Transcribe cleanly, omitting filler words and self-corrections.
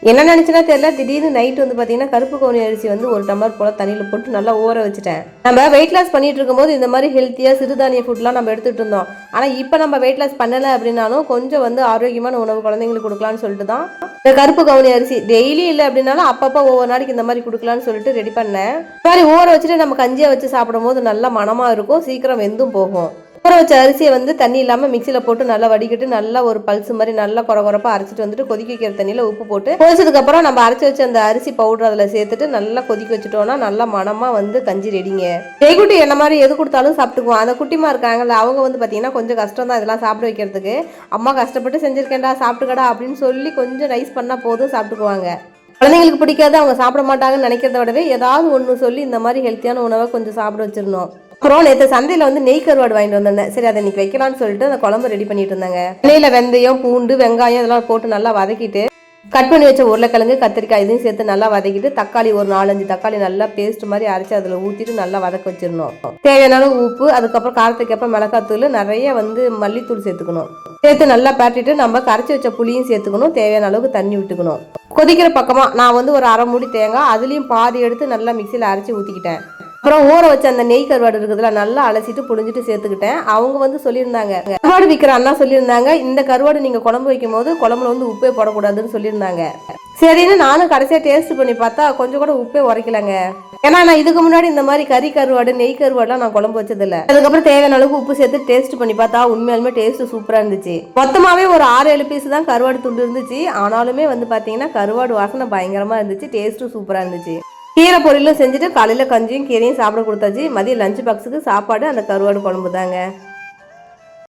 என்ன நினைச்சுன்னா தெரியல, திடீர்னு நைட் வந்து பார்த்தீங்கன்னா கருப்பு கவுனி அரிசி வந்து ஒரு டம்ளர் போல் தண்ணியில் போட்டு நல்லா ஊற வச்சுட்டேன். நம்ம வெயிட் லாஸ் பண்ணிட்டு இருக்கும்போது இந்த மாதிரி ஹெல்த்தியாக சிறுதானிய ஃபுட்லாம் நம்ம எடுத்துகிட்டு இருந்தோம். ஆனால் இப்போ நம்ம வெயிட் லாஸ் பண்ணலை அப்படின்னாலும் கொஞ்சம் வந்து ஆரோக்கியமான உணவு குழந்தைங்களுக்கு கொடுக்கலான்னு சொல்லிட்டு தான் இந்த கருப்பு கவுனி அரிசி டெய்லி இல்லை அப்படின்னாலும் அப்பப்போ ஒவ்வொரு நாளைக்கு இந்த மாதிரி கொடுக்கலான்னு சொல்லிட்டு ரெடி பண்ணேன். இந்த மாதிரி ஊற வச்சுட்டு நம்ம கஞ்சியை வச்சு சாப்பிடும் போது நல்லா மனமாக இருக்கும், சீக்கிரம் வெந்தும் போகும். ஊற வச்ச அரிசியை வந்து தண்ணி இல்லாமல் மிக்சியில் போட்டு நல்லா வடிக்கிட்டு நல்லா ஒரு பல்ஸ் மாதிரி நல்லா குறப்பா அரைச்சிட்டு வந்துட்டு கொதிக்க வைக்கிற தண்ணியில் உப்பு போட்டு கொதிச்சதுக்கப்புறம் நம்ம அரைச்சி வச்ச அந்த அரிசி பவுடர் அதில் சேர்த்துட்டு நல்லா கொதிக்க வச்சுட்டோம்னா நல்லா மனமாக வந்து கஞ்சி ரெடிங்க. ஜெய்குட்டி என்ன மாதிரி எது கொடுத்தாலும் சாப்பிட்டுக்குவோம். அந்த குட்டிமா இருக்காங்கல்ல, அவங்க வந்து பார்த்தீங்கன்னா கொஞ்சம் கஷ்டம் தான் இதெல்லாம் சாப்பிட வைக்கிறதுக்கு. அம்மா கஷ்டப்பட்டு செஞ்சிருக்கேன்டா சாப்பிட்டுக்கடா அப்படின்னு சொல்லி கொஞ்சம் ரைஸ் பண்ணால் போதும் சாப்பிட்டுக்குவாங்க. குழந்தைங்களுக்கு பிடிக்காது, அவங்க சாப்பிட மாட்டாங்கன்னு நினைக்கிறத விடவே ஏதாவது ஒன்று சொல்லி இந்த மாதிரி ஹெல்த்தியான உணவை கொஞ்சம் சாப்பிட வச்சிடணும். அப்புறம் நேற்று சந்தையில் வந்து நெய் கருவாடு வாங்கிட்டு வந்திருந்தேன். சரி அதை இன்னைக்கு வைக்கலாம்னு சொல்லிட்டு அந்த குழம்பு ரெடி பண்ணிட்டு இருந்தாங்க. எண்ணெயில் வெந்தயம் பூண்டு வெங்காயம் இதெல்லாம் போட்டு நல்லா வதக்கிட்டு கட் பண்ணி வச்ச உருளைக்கிழங்கு கத்திரிக்காய் இதையும் சேர்த்து நல்லா வதக்கிட்டு தக்காளி ஒரு 4-5 தக்காளி நல்லா பேஸ்ட் மாதிரி அரைச்சி அதில் ஊற்றிட்டு நல்லா வதக்க வச்சிடணும். தேவையான உப்பு, அதுக்கப்புறம் காரத்துக்கு அப்புறம் மிளகாத்தூள், நிறைய வந்து மல்லித்தூள் சேர்த்துக்கணும். சேர்த்து நல்லா பேட்டிட்டு நம்ம கரைச்சி வச்ச புளியும் சேர்த்துக்கணும். தேவையான அளவுக்கு தண்ணி விட்டுக்கணும். கொதிக்கிற பக்கமாக நான் வந்து ஒரு 1/2 மூடி தேங்காய் அதுலேயும் பாதி எடுத்து நல்லா மிக்சியில் அரைச்சி ஊற்றிக்கிட்டேன். அப்புறம் ஊற வச்ச அந்த நெய் கருவாடு இருக்குதுல நல்லா அலசிட்டு புழிஞ்சிட்டு சேர்த்துக்கிட்டேன். அவங்க வந்து சொல்லியிருந்தாங்க, கருவாடு விற்கிற அண்ணா சொல்லியிருந்தாங்க, இந்த கருவாடு நீங்கள் குழம்பு வைக்கும் போது குழம்புல வந்து உப்பே போடக்கூடாதுன்னு சொல்லியிருந்தாங்க. சரின்னு நானும் கடைசியாக டேஸ்ட் பண்ணி பார்த்தா கொஞ்சம் கூட உப்பே உரைக்கலங்க. ஏன்னா நான் இதுக்கு முன்னாடி இந்த மாதிரி கறி கருவாடு நெய் கருவாடுலாம் நான் குழம்பு வச்சதில்லை. அதுக்கப்புறம் தேவையான அளவுக்கு உப்பு சேர்த்து டேஸ்ட் பண்ணி பார்த்தா உண்மையாலுமே டேஸ்ட் சூப்பராக இருந்துச்சு. மொத்தமாகவே ஒரு 6-7 பீஸ் தான் கருவாடு துண்டு இருந்துச்சு. ஆனாலுமே வந்து பார்த்தீங்கன்னா கருவாடு வாசனை பயங்கரமாக இருந்துச்சு, டேஸ்ட்டும் சூப்பராக இருந்துச்சு. கீரை பொரியலும் செஞ்சுட்டு காலையில் கஞ்சியும் கீரையும் சாப்பிட கொடுத்தாச்சு. மதியம் லஞ்ச் பாக்ஸுக்கு சாப்பாடு அந்த கருவாடு குழம்பு தாங்க.